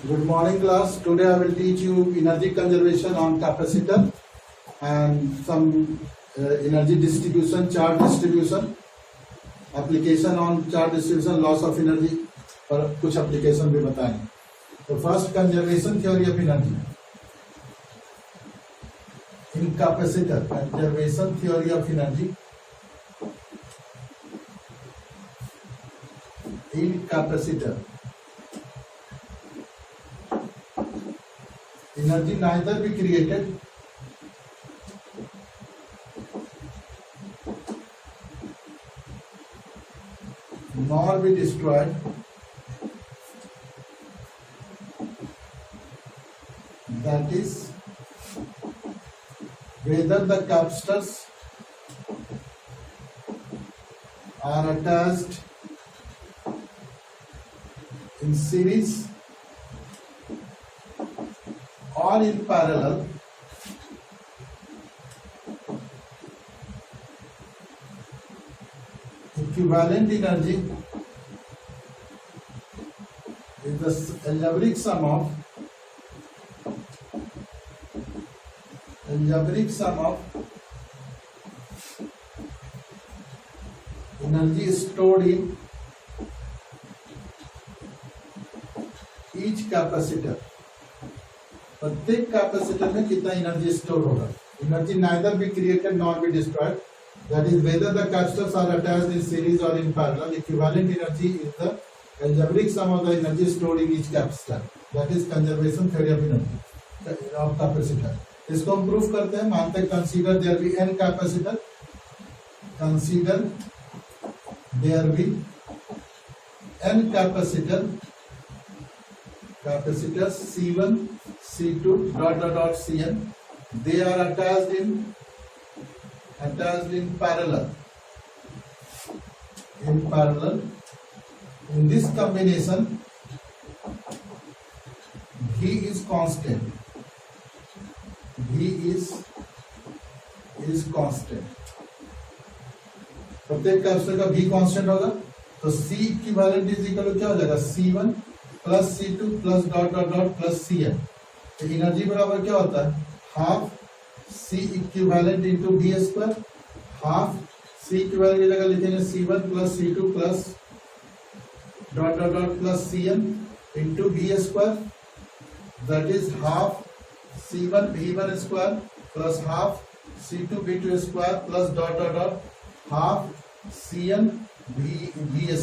Good morning, class. Today I will teach you energy conservation on capacitor and some energy distribution, charge distribution, application on charge distribution, loss of energy और कुछ application भी बताएंगे. तो first conservation theory of energy in capacitor. Conservation theory of energy in capacitor. Energy neither be created nor be destroyed that is whether the capacitors are attached in series or in parallel equivalent energy is the algebraic sum of energy stored in each capacitor. प्रत्येक capacitor में कितना energy store होगा. Energy neither be created nor be destroyed that is whether the capacitors are attached in series और in parallel. Equivalent energy is the algebraic sum of the energy stored in each capacitor. That is conservation theory of energy of capacitor. इसको हम proof करते हैं. मानते हैं consider there be n capacitor. Consider there be n capacitor. Capacitors C1, C2, Cn. They are attached in parallel. In this combination, V is constant. प्रत्येक capacitor का V constant होगा. तो C equivalent is equal to क्या हो जाएगा? C1 plus C2 plus plus Cn. तो energy बराबर क्या होता है? Half C equivalent into V square. Half C equivalent की जगह लिखेंगे C1 plus C2 plus plus Cn into V square. That is half C1 V1 square plus half C2 V2 square plus half Cn V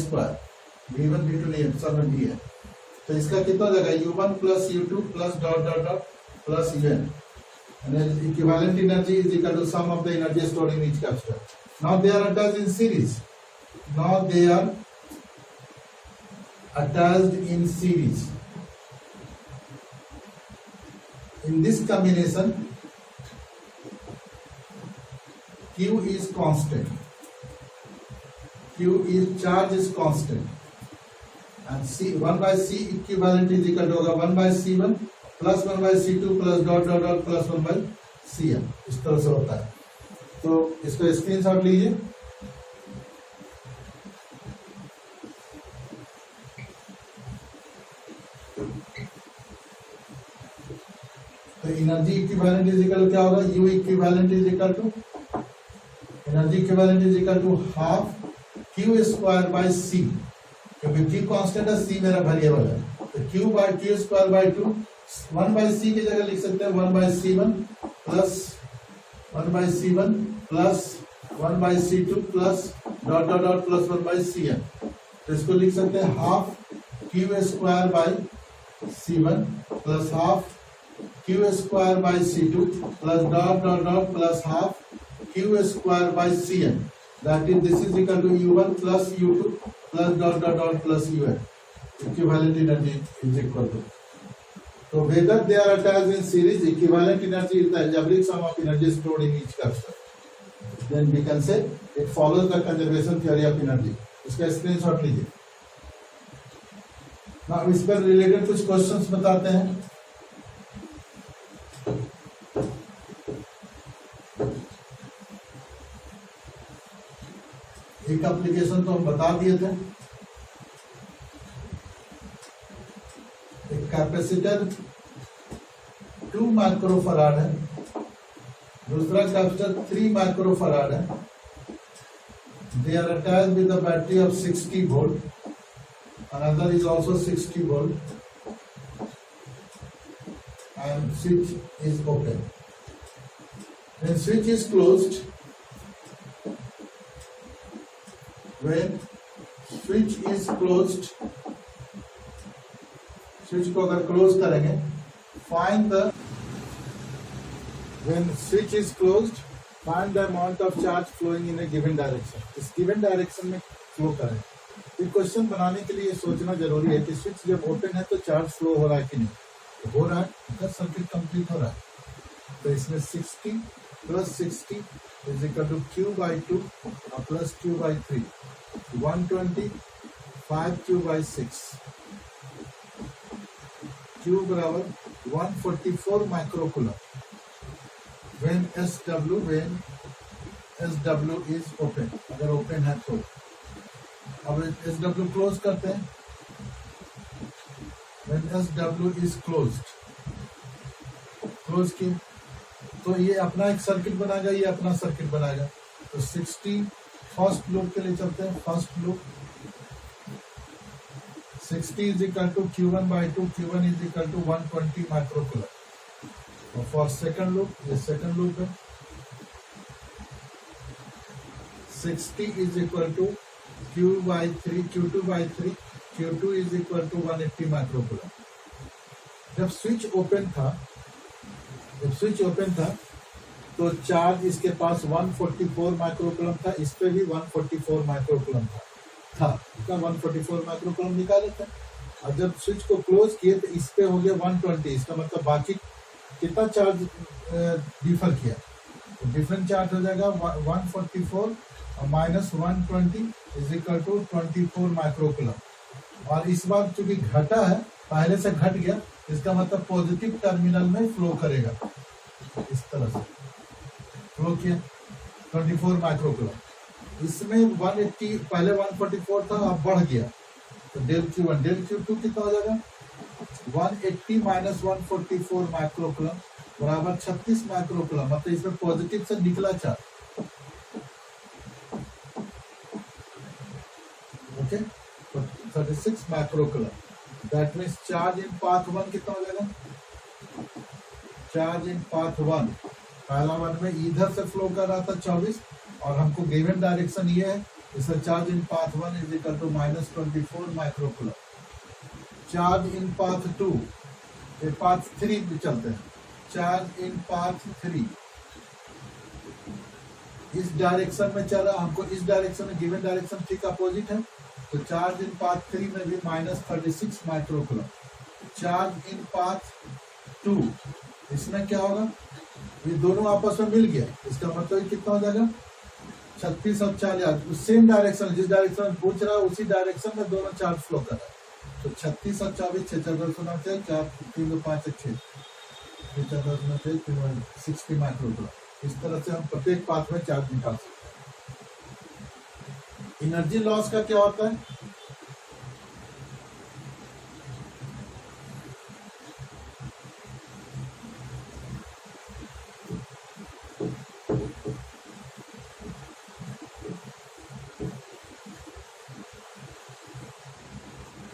square. V1 V2 नहीं है, सब में V है. तो इसका कितना हो जाएगा? U1 plus U2 plus plus UN. Equivalent energy is equal to sum of the energy stored in each capacitor. Now they are attached in series. In this combination, Q is constant. Charge is constant. And C1 by C equivalent is equal to होगा 1 by C1 plus 1 by C2 plus plus 1 by Cn. इस तरह से होता है. तो इसको screenshot लीजिए. तो एनर्जी इक्विवेलेंट इज इक्वल क्या होगा? U equivalent is equal to energy equivalent is equal to half Q square by C. क्योंकि Q कांस्टेंट है, C मेरा वेरिएबल है. तो Q by Q square by 2. 1 by C की जगह लिख सकते हैं 1 by C1 plus 1 by C1 plus 1 by C2 plus plus 1 by Cn. तो इसको लिख सकते हैं half Q square by C1 plus half Q square bye C2 plus plus half Q square bye Cn. That is, this is equal to U1 plus U2 plus plus UN. Equivalent energy is equal to. So whether they are attached in series, equivalent energy is the algebraic sum of energy stored in each capacitor. Then we can say it follows the conservation theory of energy. इसका screenshot लीजिए. Now इस पर related कुछ questions बताते हैं. एक application तो हम बता दिए थे. एक कैपेसिटर 2 माइक्रोफराड है, दूसरा कैपेसिटर 3 माइक्रोफराड है। They are attached with a battery of 60 volt. Another is also 60 volt. And switch is open. When switch is closed, switch को अगर क्लोज करेंगे, when switch is closed, find the amount of charge flowing in a given direction. इस given direction में flow करें। ये question बनाने के लिए सोचना जरूरी है कि स्विच जब ओपन है तो चार्ज फ्लो हो रहा है कि नहीं, तो हो रहा है, इधर सर्किट कंप्लीट हो रहा है। तो इसमें 60 plus 60 is equal to Q/2 और प्लस Q/3, 120 5 Q/6, Q बराबर 144 microcoulomb when SW is open, अगर ओपन है तो। अब SW क्लोज करते हैं। when SW is closed, close किए तो ये अपना एक सर्किट बनाएगा, ये अपना सर्किट बनाएगा। तो 60 फर्स्ट लूप के लिए चलते हैं। First loop 60 is equal to Q1/2, Q1 is equal to 120 microcoulomb. For second loop, ये सेकंड लूप है, 60 is equal to Q/3, Q2/3, Q2 is equal to 180 microcoulomb. जब स्विच ओपन था तो चार्ज इसके पास 144 माइक्रोकूलम था, इस पे भी 144 माइक्रोकूलम था। इसका 144 माइक्रोकूलम निकाले थे। और जब स्विच को क्लोज किए तो इस पे हो गया 120। इसका मतलब बाकी कितना चार्ज डिफर किया, तो डिफरेंट चार्ज हो जाएगा 144 और minus 120 is equal to 24 microcoulomb. और इस बार चूंकि घटा है, पहले से घट गया, इसका मतलब पॉजिटिव टर्मिनल में फ्लो करेगा। इस तरह से फ्लो किया 24 माइक्रोकूलम। इसमें 180, पहले 144 था, अब बढ़ गया, तो डेल Q1 डेल Q2 कितना हो जाएगा 180 माइनस 144 माइक्रोकूलम बराबर 36 माइक्रोकूलम। मतलब इसमें पॉजिटिव से निकला charge. Okay, 36 microcoulomb. That means charge in path 1 कितना हो जाएगा, चार्ज इन पाथ 1, पहला 1 में इधर से फ्लो कर रहा था 24, और हमको गिवन डायरेक्शन ये है, इसका charge in path 1 is equal to minus 24 microcoulomb. Charge in path 2, ये पाथ 3 भी चलते हैं। चार्ज इन पाथ 3 इस डायरेक्शन में चल रहा, हमको इस डायरेक्शन में, गिवन डायरेक्शन ठीक अपोजिट है, तो चार्ज इन पाथ 3 में भी minus 36 microcoulomb. Charge in path 2, इसमें क्या होगा, ये दोनों आपस में मिल गया, इसका मतलब कितना हो जाएगा 36 और 40, सेम डायरेक्शन, जिस डायरेक्शन में पूछ रहा है उसी डायरेक्शन में दोनों चार्ज फ्लो कर रहा है। तो 36 और 24, 6 4 3 5 6 60 माइक्रोकूलम। इस तरह से हम प्रत्येक पाथ में चार्ज निकाल सकते हैं। एनर्जी लॉस का क्या होता है,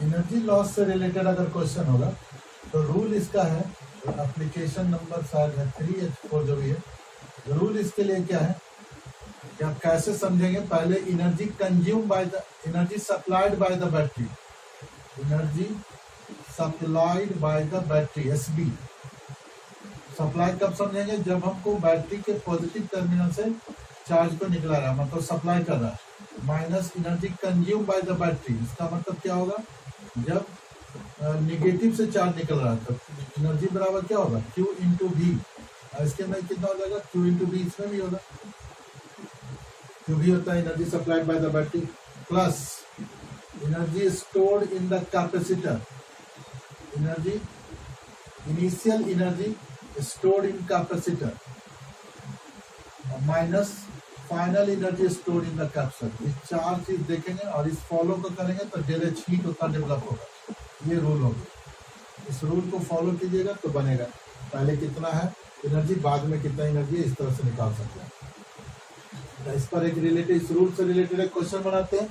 एनर्जी लॉस से रिलेटेड अगर क्वेश्चन होगा तो रूल इसका है, एप्लीकेशन नंबर शायद है 3H4 जो भी है। रूल इसके लिए क्या है कि आप कैसे समझेंगे, पहले energy consume by the, energy supplied by the battery, energy supplied by the battery, SB। Supply कब समझेंगे, जब हमको बैटरी के पॉजिटिव टर्मिनल से चार्ज को निकला रहा है, मतलब सप्लाई कर रहा है, minus energy consume by the battery. इसका मतलब क्या होगा, जब निगेटिव से चार्ज निकल रहा है तो एनर्जी बराबर क्या होगा Q इंटू V। इसके में कितना हो जाएगा Q इंटू V, इसमें भी होगा Q भी होता है energy supplied by the battery, plus energy stored in the capacitor, energy initial energy stored in capacitor, minus final energy stored in the capacitor. ये चार चीज देखेंगे और इस फॉलो को करेंगे तो डेल H हीट उतना डेवलप होगा। ये रूल होगा। इस रूल को फॉलो कीजिएगा तो बनेगा। पहले कितना है एनर्जी, बाद में कितना एनर्जी है, इस तरह से निकाल सकते हैं। तो इस पर एक रिलेटेड, इस रूल से रिलेटेड एक क्वेश्चन बनाते हैं।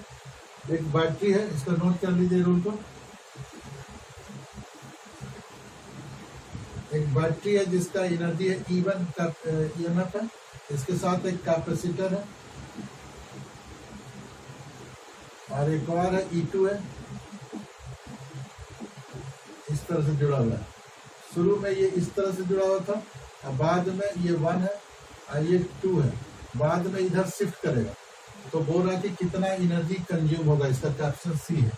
एक बैटरी है, इसका नोट कर लीजिए रूल को। एक बैटरी है जिसका एनर्जी है E1 का EMF है, इसके साथ एक कैपेसिटर है और एक और है E2 है, इस तरह से जुड़ा हुआ है। शुरू में ये इस तरह से जुड़ा हुआ था, और बाद में ये 1 है और ये 2 है, बाद में इधर शिफ्ट करेगा। तो बोल रहा है कि कितना एनर्जी कंज्यूम होगा, इसका कैप्शन सी है।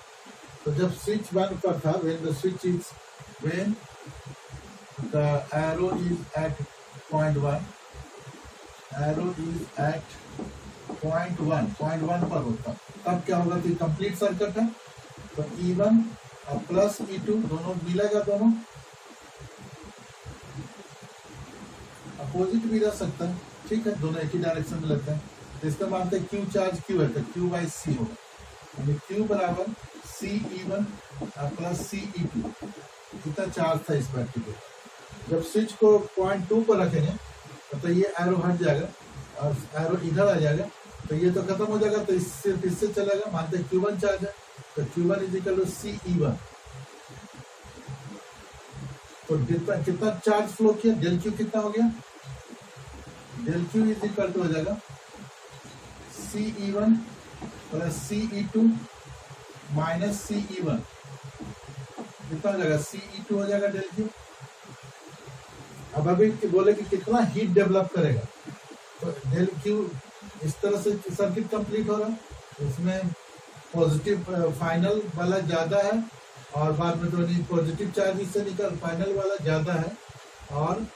तो जब स्विच बंद पर था, when the arrow is at point 1 पर होता, तब क्या होगा कि कंप्लीट सर्किट है। तो E1 और प्लस E2 दोनों मिलेगा, दोनों अपोजिट भी रह सकता है, ठीक है, दोनों एक ही डायरेक्शन में लेते हैं। तो इसका मानते हैं Q चार्ज Q है तो Q बाई C होगा, यानी Q बराबर CE1 प्लस CE2, इतना चार्ज था इस बैटरी पे। जब स्विच को पॉइंट 2 पर रखेंगे तो ये एरो हट जाएगा और एरो इधर आ जाएगा, तो ये तो खत्म हो जाएगा। तो इससे चलेगा, मानते हैं Q1 चार्ज है तो Q1 is equal to CE1। तो कितना चार्ज फ्लो किया, डेल Q कितना हो गया, del Q is equal to हो जाएगा CE1 plus CE2 minus CE1, कितना हो जाएगा CE2 हो जाएगा डेल Q। अब अभी बोले कि कितना हीट डेवलप करेगा, तो डेल Q इस तरह से सर्किट कंप्लीट हो रहा है। इसमें पॉजिटिव फाइनल वाला ज्यादा है और बाद में तो पॉजिटिव चार्ज इससे निकल, फाइनल वाला ज्यादा है और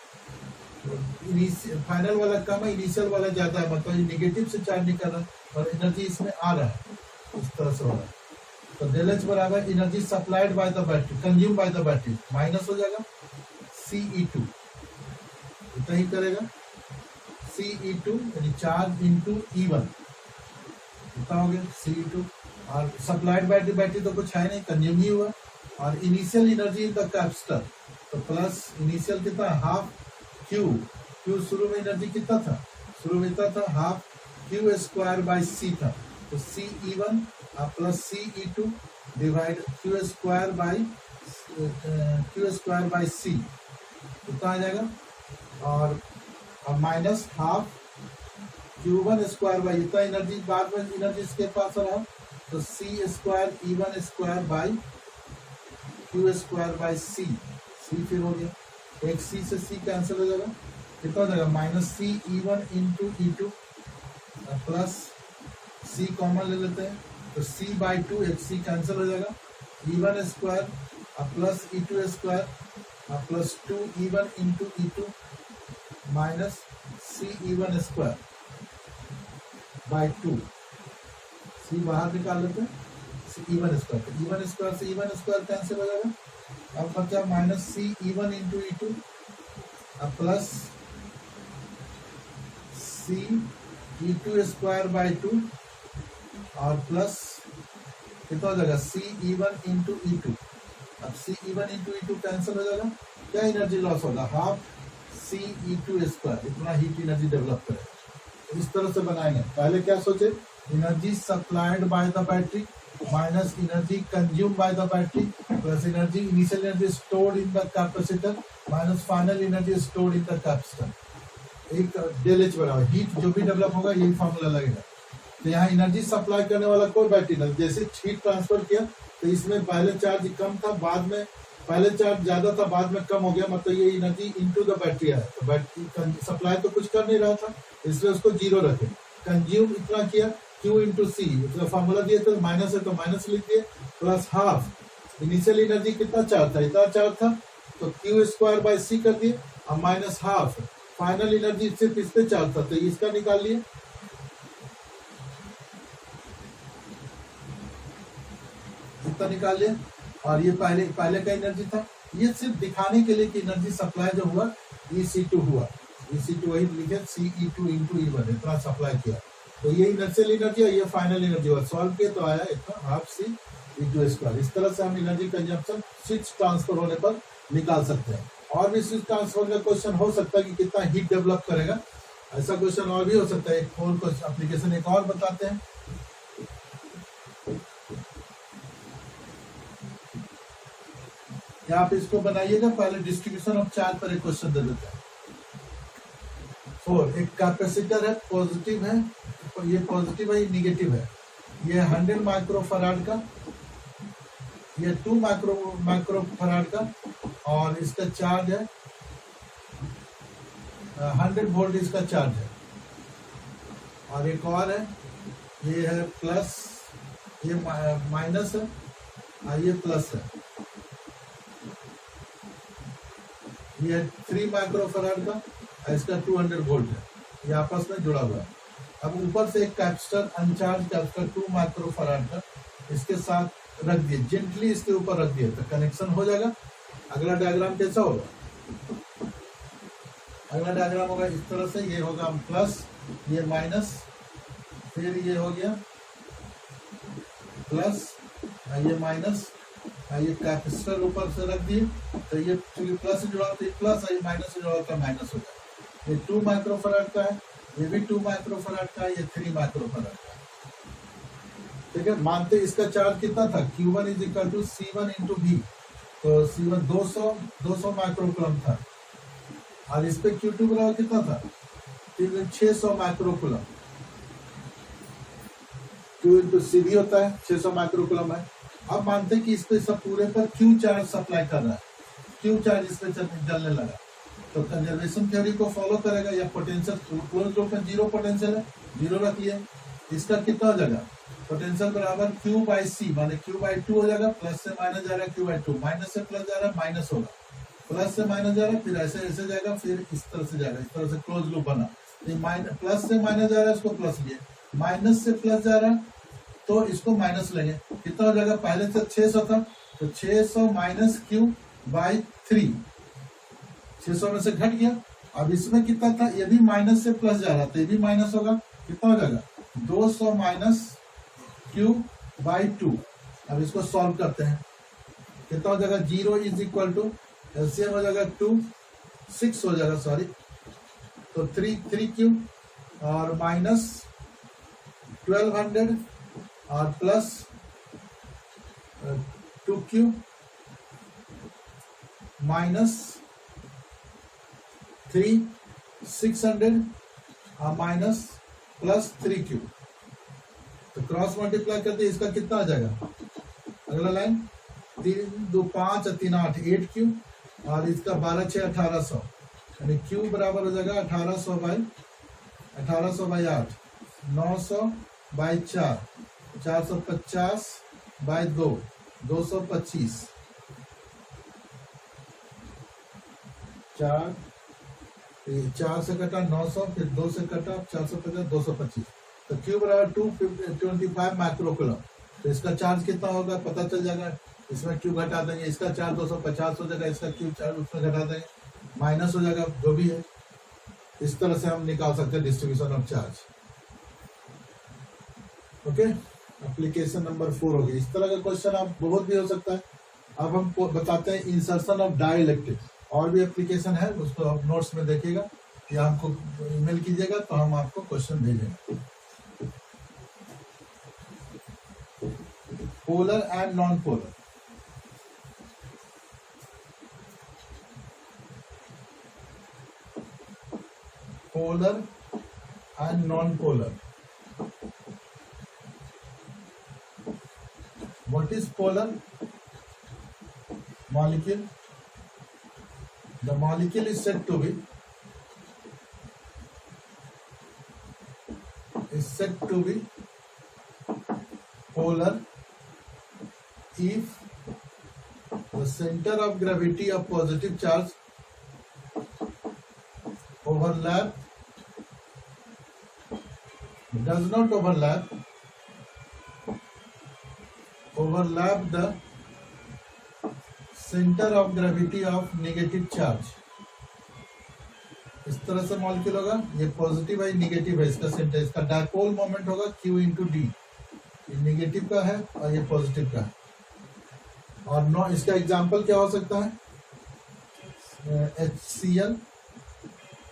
फाइनल वाला कम है, इनिशियल वाला ज्यादा है, मतलब नेगेटिव से चार्ज निकल रहा है और एनर्जी इसमें आ रहा है, इस तरह से हो रहा है। तो डेल H बराबर energy supplied by the battery consume by the battery minus हो जाएगा CE2, इतना ही करेगा CE2 यानी चार्ज इंटू E1, इतना हो गया CE2। और सप्लाइड बाय द बैटरी तो कुछ है नहीं, कंज्यूम ही हुआ। और initial energy in the capacitor, तो प्लस इनिशियल कितना हाफ Q शुरू में एनर्जी कितना था, शुरू में इतना था half Q square by C था, तो CE1 plus CE2 divide Q square by C, इतना आ जाएगा। और minus half Q1 square by, इतना एनर्जी बाद में एनर्जी इसके पास रहा, तो C square E1 square by Q square by C फिर हो गया, एक C से C कैंसिल हो जाएगा, कितना हो जाएगा minus CE1 into E2 plus C common ले लेते हैं, तो C बाई 2 एक C कैंसिल हो जाएगा, E1 square plus E2 square plus 2 E1 into E2 minus CE1 square by 2, C बाहर निकाल लेते हैं, E1 स्क्वायर, तो E1 स्क्वायर से E1 स्क्वायर कैंसिल हो जाएगा। अब बचा minus CE1 into E2 plus CE2 square by 2 और प्लस कितना हो जाएगा CE1 इंटू E2। अब CE1 इंटू E2 कैंसिल हो जाएगा, क्या एनर्जी लॉस होगा, हाफ CE2 स्क्वायर, इतना हीट एनर्जी डेवलप करेगा। इस तरह से बनाएंगे। पहले क्या सोचे, energy supplied by the battery minus energy consume by the battery plus energy initial energy stored in the capacitor minus final energy stored in the capacitor. एक डेल H बराबर हीट जो भी डेवलप होगा यही फॉर्मूला लगेगा। तो यहाँ energy supply करने वाला कोई बैटरी नहीं, जैसे हीट ट्रांसफर किया तो इसमें पहले चार्ज कम था, बाद में पहले चार्ज ज्यादा था, बाद में कम हो गया, मतलब ये एनर्जी इनटू द बैटरी है, तो बैटरी सप्लाई तो कुछ कर नहीं रहा था, इसलिए उसको जीरो रखे। कंज्यूम इतना किया Q इंटू C, इसका फॉर्मूला दिए तो माइनस है तो माइनस लिख दिए, प्लस हाफ इनिशियल एनर्जी कितना चार्ज था, इतना चार्ज था, तो Q स्क्वायर बाई C कर दिए और माइनस हाफ फाइनल एनर्जी सिर्फ इस पे चार्ज था, तो इसका निकाल लिए। इतना निकाल लिया और ये पहले का एनर्जी था, ये सिर्फ दिखाने के लिए कि एनर्जी सप्लाई जो हुआ EC2 हुआ, EC2 वही लिखे CE2 इंटू E1, इतना सप्लाई किया, तो ये इनिशियल एनर्जी और ये फाइनल एनर्जी हुआ, सॉल्व किया तो आया इतना हाफ CE2 स्क्वायर। इस तरह से हम एनर्जी कंजम्पशन स्विच ट्रांसफर होने पर निकाल सकते हैं। और भी स्विच ट्रांसफर का क्वेश्चन हो सकता है कि कितना हीट डेवलप करेगा, ऐसा क्वेश्चन और भी हो सकता है। एक और क्वेश्चन एप्लीकेशन एक और बताते हैं। या आप इसको बनाइएगा, पहले डिस्ट्रीब्यूशन ऑफ चार्ज पर एक क्वेश्चन दे देते हैं। 4 एक कैपेसिटर है, पॉजिटिव है, ये पॉजिटिव है, ये निगेटिव है। ये 100 माइक्रोफराड का, ये 2 माइक्रोफराड का, और इसका चार्ज है 100 वोल्ट इसका चार्ज है। और एक और है, ये है प्लस, ये माइनस है और ये प्लस है। ये 3 माइक्रोफराड का और इसका 200 वोल्ट है, ये आपस में जुड़ा हुआ है। अब ऊपर से एक कैपेसिटर, अनचार्ज कैपेसिटर 2 माइक्रोफराड का इसके साथ रख दिए, जेंटली इसके ऊपर रख दिए तो कनेक्शन हो जाएगा। अगला डायग्राम कैसा होगा? अगला डायग्राम होगा इस तरह से, ये होगा प्लस, ये माइनस, फिर ये हो गया प्लस, ये माइनस, ये कैपेसिटर ऊपर से रख दिए तो ये प्लस से जुड़ा होता है प्लस, ये माइनस से जुड़ा होता है माइनस हो जाएगा। ये 2 माइक्रोफराड का है, ये भी 2 माइक्रोफराड का है, ये 3 माइक्रोफराड का है। ठीक है, मानते इसका चार्ज कितना था, Q1 is equal to C1 into V, तो C1 200 माइक्रोकुलम था, और इस पे Q2 बराबर कितना था, 600 माइक्रोकुलम। Q इंटू CV होता है 600 माइक्रोकुलम है। अब मानते हैं कि इस पे सब पूरे पर Q चार्ज सप्लाई कर रहा है, Q चार्ज इस पे चलने लगा, तो कंजर्वेशन थ्योरी को फॉलो करेगा। या पोटेंशियल पूरे ग्रुप में 0 पोटेंशियल है, 0 रख लिया, इसका कितना हो जाएगा, पोटेंशियल बराबर Q बाई C, माने Q बाई 2 हो जाएगा। प्लस से माइनस जा रहा है Q बाई 2, माइनस से प्लस जा रहा है माइनस होगा, प्लस से माइनस जा रहा है, फिर ऐसे ऐसे जाएगा, फिर इस तरह से जाएगा, इस तरह से क्लोज लूप बना। प्लस से माइनस जा रहा है, इसको प्लस लिए, माइनस से प्लस जा रहा है तो इसको माइनस लेंगे, कितना हो जाएगा, पहले से 600 था तो 600 माइनस Q बाई 3, 600 में से घट गया। अब इसमें कितना था, ये भी माइनस से प्लस जा रहा था, ये भी माइनस होगा, कितना हो जाएगा 200 माइनस Q बाई 2। अब इसको सॉल्व करते हैं, कितना हो जाएगा, 0 इज इक्वल टू एलसीएम हो जाएगा 6 हो जाएगा, सॉरी, तो 3Q और माइनस 1200 और प्लस 2Q माइनस 600 और माइनस प्लस 3Q, तो क्रॉस मल्टीप्लाई करते इसका कितना आ जाएगा, अगला लाइन 3 2 5 3 8 8Q, और इसका 12 6 1800, यानी Q बराबर हो जाएगा 1800 बाई 8, 900 बाई 4, 450 बाई 2, 225, 4 से कटा 900, फिर 2 से कटा 450, 225, तो Q बराबर 225 माइक्रोकुलम। तो इसका चार्ज कितना होगा पता चल जाएगा, इसमें Q घटा देंगे, इसका चार्ज 250 हो जाएगा, इसका Q चार्ज उसमें घटा देंगे, माइनस हो जाएगा, जो भी है। इस तरह से हम निकाल सकते हैं distribution of charge. Okay, application number 4 हो गई। इस तरह का क्वेश्चन आप बहुत भी हो सकता है। अब हम बताते हैं इंसर्शन ऑफ डाइलेक्ट्रिक, और भी एप्लीकेशन है, उसको आप नोट्स में देखिएगा या हमको ईमेल कीजिएगा तो हम आपको क्वेश्चन भेजेंगे। Polar and non polar, polar and non polar. What is polar? Molecule. The molecule is said to be polar if the center of gravity of positive charge does not overlap the center of gravity of negative charge। इस तरह से molecule होगा, ये positive है, negative है, इसका centre, इसका dipole moment होगा Q इंटू डी, ये निगेटिव का है और ये पॉजिटिव का है। और नो, इसका एग्जांपल क्या हो सकता है, HCl,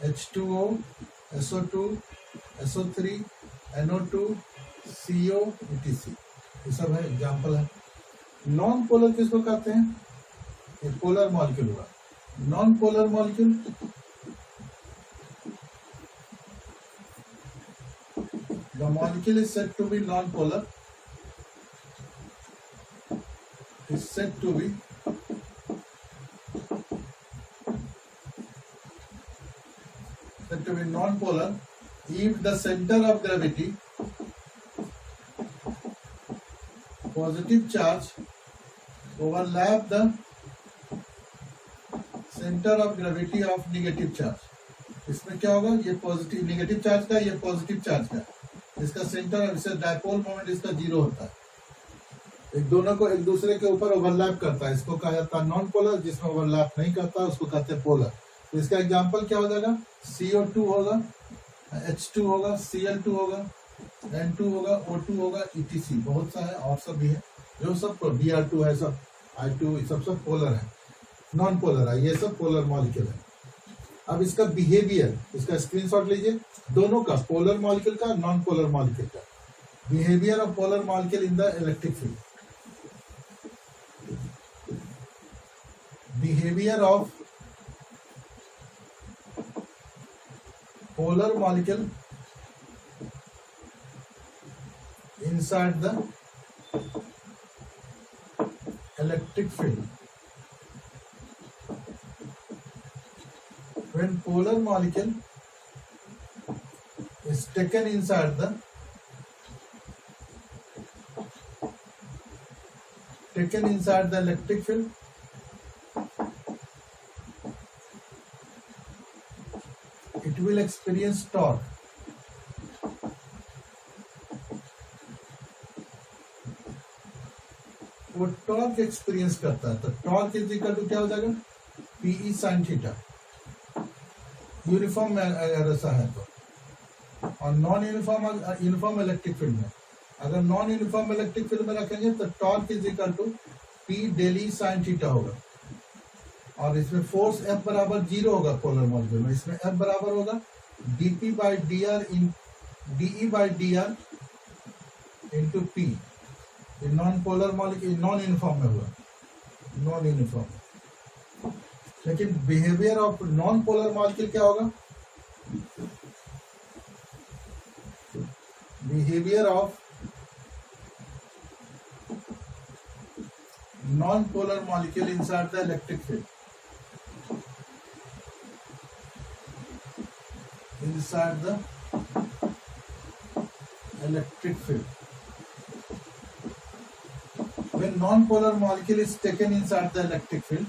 H2O, SO2, SO3, NO2, CO, etc. ये सब है एग्जाम्पल है। नॉन पोलर किसको कहते हैं? ये पोलर मॉलिक्यूल हुआ। Non polar molecule, the molecule is said to be non-polar, is said to be non-polar if the center of gravity, positive charge, overlap the center of gravity of negative charge। इसमें क्या होगा? ये positive negative charge का, ये positive charge का, इसका centre, इससे dipole moment इसका 0 होता है। एक दोनों को एक दूसरे के ऊपर ओवरलैप करता है, इसको कहा जाता है नॉन पोलर। जिसमें ओवरलैप नहीं करता उसको कहते हैं पोलर। तो इसका एग्जांपल क्या हो जाएगा? CO2 होगा, H2 होगा, Cl2 होगा, N2 होगा, O2 होगा, etc। बहुत सा है और सब भी है, जो सब Br2 है, सब I2, सब पोलर है। नॉन पोलर है, ये सब पोलर मॉलिक्यूल है। अब इसका बिहेवियर, इसका स्क्रीनशॉट लीजिए, दोनों का, पोलर मॉलिक्यूल का, नॉन पोलर मॉलिक्यूल का। Behaviour of polar molecule in the electric field. Behaviour of polar molecule inside the electric field. When polar molecule is taken inside the electric field, it will experience torque। वो torque experience करता है, तो torque is equal to क्या हो जाएगा? PE sin theta. Uniform में अगर ऐसा है तो, और नॉन यूनिफॉर्म इलेक्ट्रिक फील्ड में, अगर नॉन यूनिफॉर्म इलेक्ट्रिक फील्ड में रखेंगे तो torque is equal to P डेली sin थीटा होगा। और इसमें फोर्स F बराबर 0 होगा पोलर मॉलिक्यूल में। इसमें F बराबर होगा dP by dr in dE by dr into P। Non polar molecule non uniform में हुआ, नॉन यूनिफॉर्म। लेकिन behaviour of non polar molecule क्या होगा? Behaviour of non polar molecule inside the electric field, inside the electric field. When non-polar molecule is taken inside the electric field,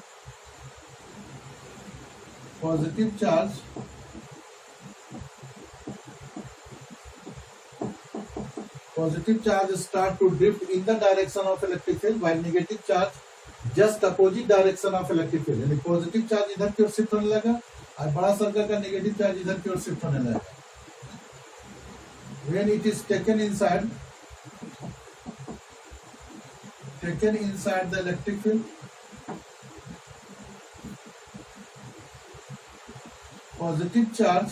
positive charge start to drift in the direction of electric field, while negative charge just opposite direction of electric field। यानी positive charge इधर की ओर shift होने लगा और बड़ा circle का negative charge इधर की ओर शिफ्ट होने लगेगा। When it is taken inside the electric field, positive charge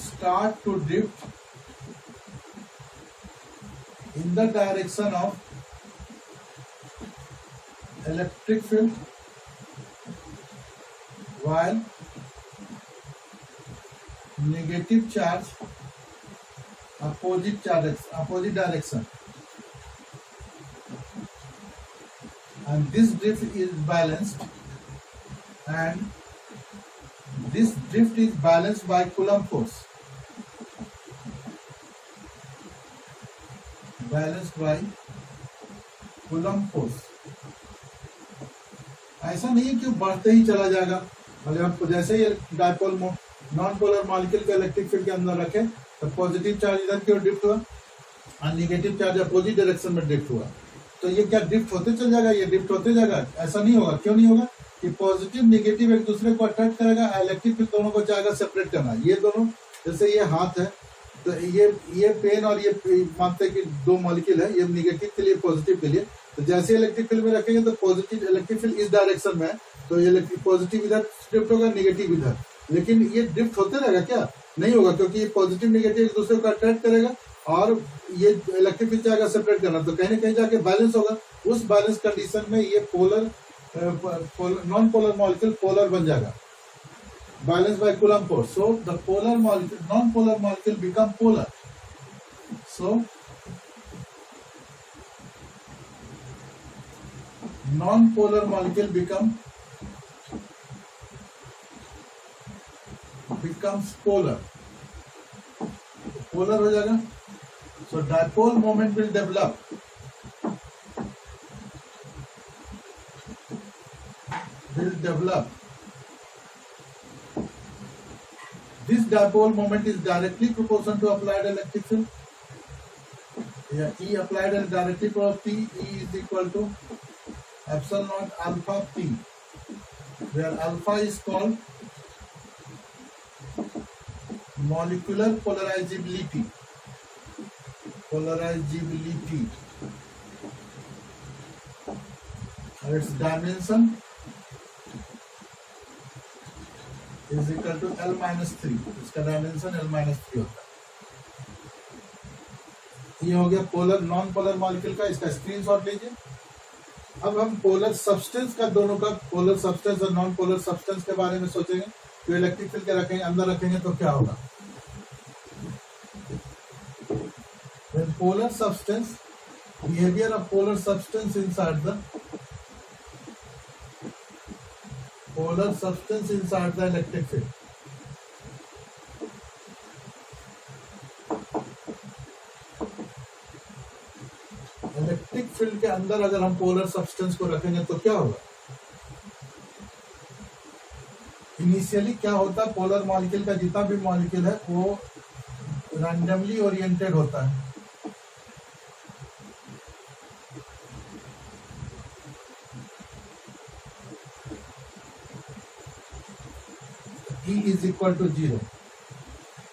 start to drift in the direction of electric field, while negative charge opposite direction, and this drift is balanced, and this drift is balanced by Coulomb force, ऐसा नहीं है कि बढ़ते ही चला जाएगा। मतलब आपको जैसे ही डायपोल नॉन पोलर मॉलिक्यूल के इलेक्ट्रिक फील्ड के अंदर रखे तो पॉजिटिव चार्ज इधर की ओर ड्रिफ्ट हुआ और नेगेटिव चार्ज अपोजिट डायरेक्शन में ड्रिफ्ट हुआ, तो ये क्या ड्रिफ्ट होते चल जाएगा? ये ड्रिफ्ट होते जाएगा? ऐसा नहीं होगा। क्यों नहीं होगा? कि पॉजिटिव नेगेटिव एक दूसरे को अट्रैक्ट करेगा, इलेक्ट्रिक फील्ड दोनों को चाहेगा सेपरेट करना। ये दोनों, जैसे ये हाथ है तो ये पेन और ये मानते हैं कि दो मॉलिक्यूल है, ये नेगेटिव के लिए पॉजिटिव के लिए, तो जैसे इलेक्ट्रिक फील्ड में रखेंगे तो पॉजिटिव इलेक्ट्रिक फील्ड इस डायरेक्शन में है, तो ये इलेक्ट्रिक पॉजिटिव इधर ड्रिफ्ट होगा, नेगेटिव इधर। लेकिन ये ड्रिफ्ट होते रहेगा क्या? नहीं होगा, क्योंकि ये पॉजिटिव नेगेटिव एक दूसरे को अट्रैक्ट करेगा और ये इलेक्ट्रिक फील्ड जाएगा सेपरेट करना, तो कहीं ना कहीं जाके बैलेंस होगा। उस बैलेंस कंडीशन में ये नॉन पोलर मॉलिक्यूल पोलर बन जाएगा, balance bye coulomb force. So the polar molecule non polar molecule become polar. So non-polar molecule becomes polar हो जाएगा। So dipole moment will develop this dipole moment is directly proportional to applied electric field. E applied is directly proportional to P. E is equal to epsilon naught alpha P, where alpha is called molecular polarizability. And its dimension is equal to L minus 3. इसका dimension L minus 3 होता है। ये हो गया polar non polar molecule का, इसका screenshot लीजिए। अब हम पोलर सब्सटेंस का, दोनों का, पोलर सब्सटेंस और नॉन पोलर सब्सटेंस के बारे में सोचेंगे। तो इलेक्ट्रिक फील्ड के रखेंगे, अंदर रखेंगे तो क्या होगा? When polar substance, behavior of polar substance inside the electric field. Electric field के अंदर अगर हम पोलर सब्सटेंस को रखेंगे तो क्या होगा? इनिशियली क्या होता है, पोलर मॉलिक्यूल का जितना भी मॉलिक्यूल है वो रैंडमली ओरिएंटेड होता है। E इज इक्वल टू 0,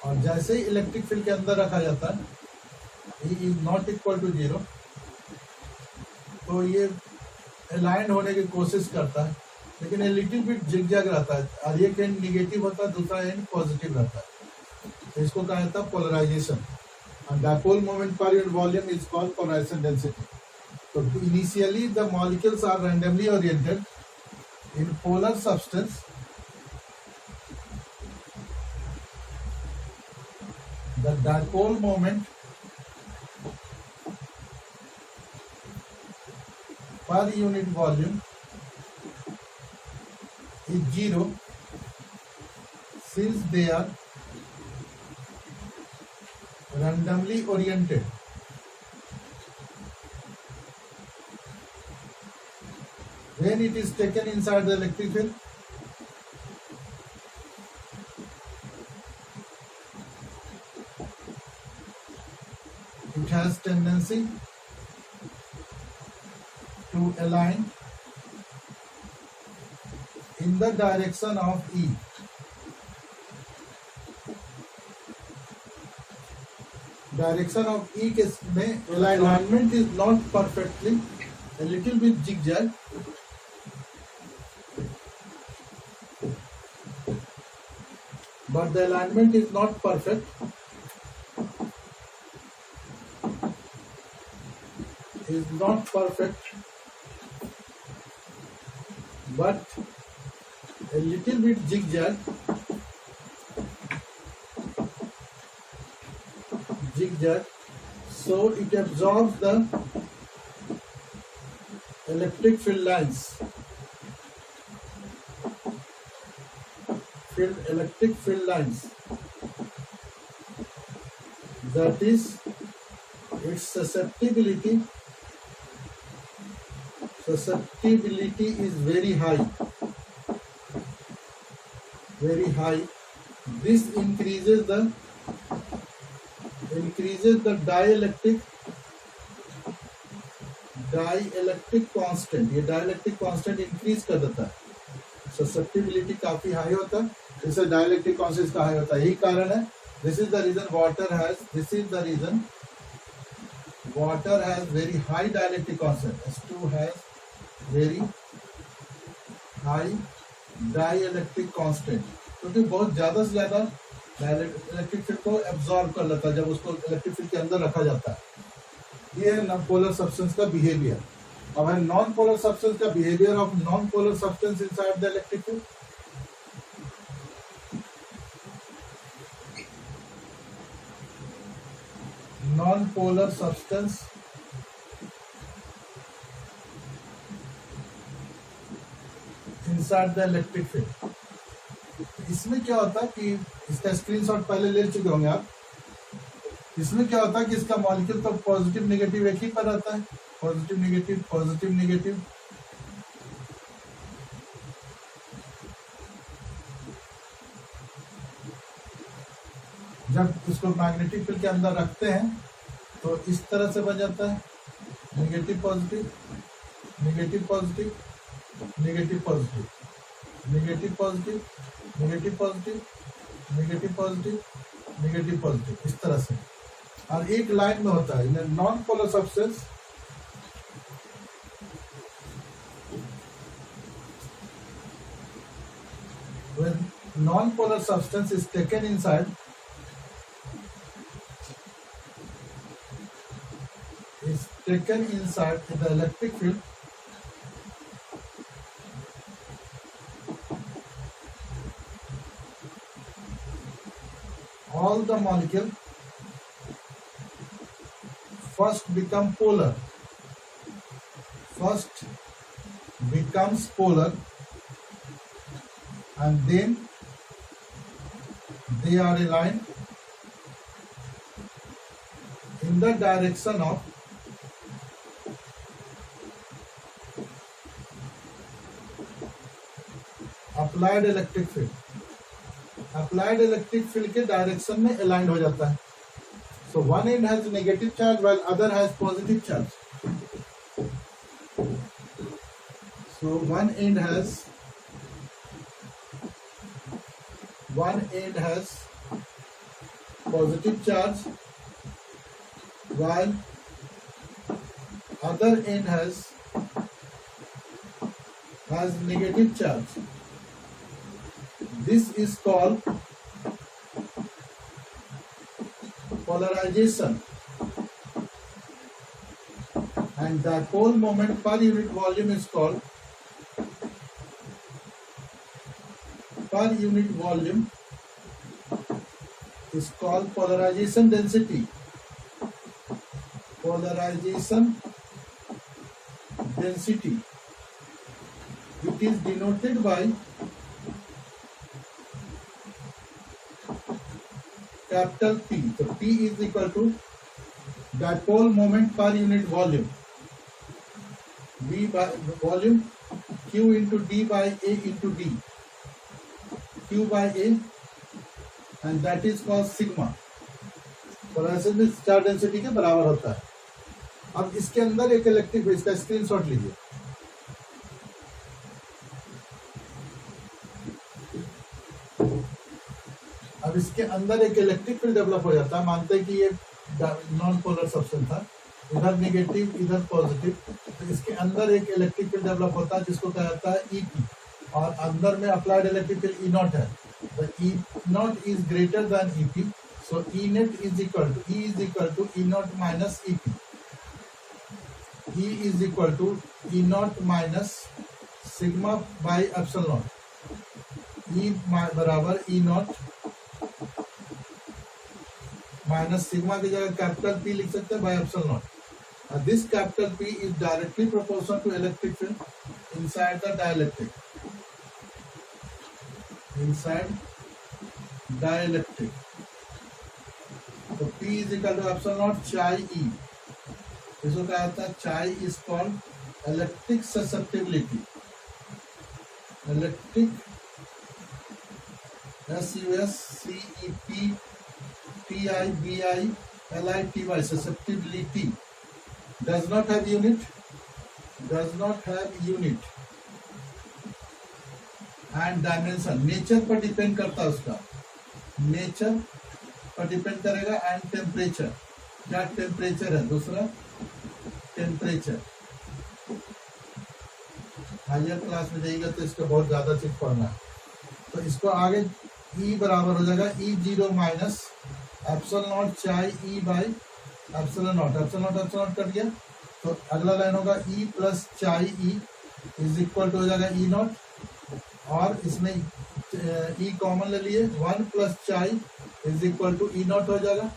और जैसे ही इलेक्ट्रिक फील्ड के अंदर रखा जाता है E is not equal to 0, तो ये अलाइंड होने की कोशिश करता है, लेकिन ये लिटिल बिट जिगजैग रहता है, और एक एंड निगेटिव होता है, दूसरा एंड पॉजिटिव रहता है। तो इसको कहा जाता है polarisation. And dipole moment per unit volume is called polarisation density. तो initially the molecules are randomly oriented in polar substance. The dipole moment per unit volume is 0 since they are randomly oriented. When it is taken inside the electric field, it has tendency to align in the direction of E. Direction of E के में alignment is not perfectly, a little bit zigzag, but the alignment is not perfect. But a little bit zigzag, so it absorbs the electric field lines. Electric field lines. That is, its susceptibility is very high. This increases the dielectric constant. ये dielectric constant increase कर देता है। Susceptibility काफी high होता है, इससे dielectric constant का high होता है। यही कारण है, this is the reason water has very high dielectric constant. H2 has very high dielectric constant, क्योंकि बहुत ज्यादा से ज्यादा इलेक्ट्रिक फील्ड को एब्जॉर्ब कर लेता है जब उसको इलेक्ट्रिक फील्ड के अंदर रखा जाता है। ये है नॉन पोलर सब्सटेंस का बिहेवियर। अब है नॉन पोलर सब्सटेंस का behaviour of non polar substance inside the electric field. non-polar substance inside the electric field। इसमें क्या होता है कि इसका स्क्रीनशॉट पहले ले चुके होंगे आप। इसमें क्या होता है कि इसका मॉलिक्यूल तो पॉजिटिव नेगेटिव एक ही पर रहता है, पॉजिटिव नेगेटिव पॉजिटिव नेगेटिव। जब इसको मैग्नेटिक फील्ड के अंदर रखते हैं तो इस तरह से बन जाता है, negative positive negative positive negative positive negative positive negative positive negative positive negative positive, इस तरह से। और एक लाइन में होता है। In non polar substance when non-polar substance is taken inside, the electric field, all the molecule first become polar, first becomes polar, and then they are aligned in the direction of applied electric field। applied electric field के direction में aligned हो जाता है। So one end has negative charge while other has positive charge। So one end has positive charge while other end has negative charge। This is called polarization, and dipole moment per unit volume is called polarization density। Polarization density, it is denoted by capital P। So P is equal to dipole moment per unit volume, V by volume, Q into D by A into D, Q by A, and that is called sigma। Polarisation charge density के बराबर होता है। अब इसके अंदर एक electric field, इसका screenshot लीजिए। अब इसके अंदर एक इलेक्ट्रिक फील्ड डेवलप हो जाता है। मानते हैं कि ये नॉन पोलर सब्सटेंस था, इधर नेगेटिव इधर पॉजिटिव, तो इसके अंदर एक इलेक्ट्रिक फील्ड डेवलप होता है जिसको कहा जाता है ईपी, और अंदर में applied electric field E naught है। तो E naught is greater than EP, so E net is equal to E naught minus EP. E is equal to E naught minus sigma by epsilon naught. E बराबर E naught minus sigma की जगह capital P लिख सकते हैं by epsilon naught. This capital P is directly proportional to electric field inside the dielectric. तो P is equal to epsilon naught chi E. इसको कहा जाता है chi is called electric susceptibility. Electric susceptibility susceptibility does not have unit and dimension। Nature पर depend करता है, उसका nature पर डिपेंड करेगा, एंड टेम्परेचर। क्या टेम्परेचर है, दूसरा टेम्परेचर। हायर क्लास में जाइएगा तो इसको बहुत ज्यादा चीज पढ़ना है, तो इसको आगे E बराबर हो जाएगा E0 माइनस एप्सिलॉन नॉट चाई E by epsilon not, epsilon not cut गया, तो अगला लाइन होगा E प्लस चाई E इज इक्वल टू हो जाएगा E नॉट, और इसमें E कॉमन ले लिए, 1 plus chi is equal to E naught हो जाएगा,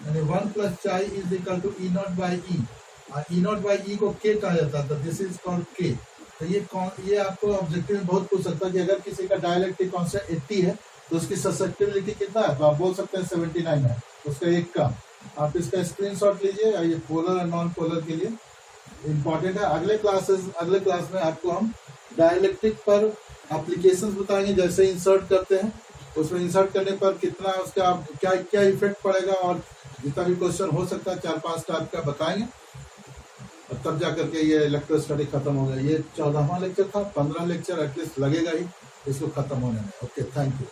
यानी 1 plus chi is equal to E naught by E, और E नॉट बाई E को K कहा जाता था, दिस इज कॉल्ड K। तो ये आपको ऑब्जेक्टिव में बहुत पूछ सकता है कि अगर किसी का डाइलेक्ट्रिक कांस्टेंट 80 है तो उसकी ससेप्टिबिलिटी कितना है, तो आप बोल सकते हैं 79 है, उसका एक का आप इसका स्क्रीनशॉट लीजिए, ये पोलर और नॉन पोलर के लिए इंपॉर्टेंट है। अगले क्लास में आपको हम डाइलेक्ट्रिक पर एप्लीकेशंस बताएंगे, जैसे इंसर्ट करते हैं, उसमें इंसर्ट करने पर कितना उसका क्या क्या इफेक्ट पड़ेगा, और जितना भी क्वेश्चन हो सकता है 4-5 टाइप का बताएंगे, और तब जाकर के ये इलेक्ट्रो स्टडी खत्म हो गया। ये 14वां लेक्चर था, 15 लेक्चर एटलीस्ट लगेगा ही इसको खत्म होने में। Okay, thank you.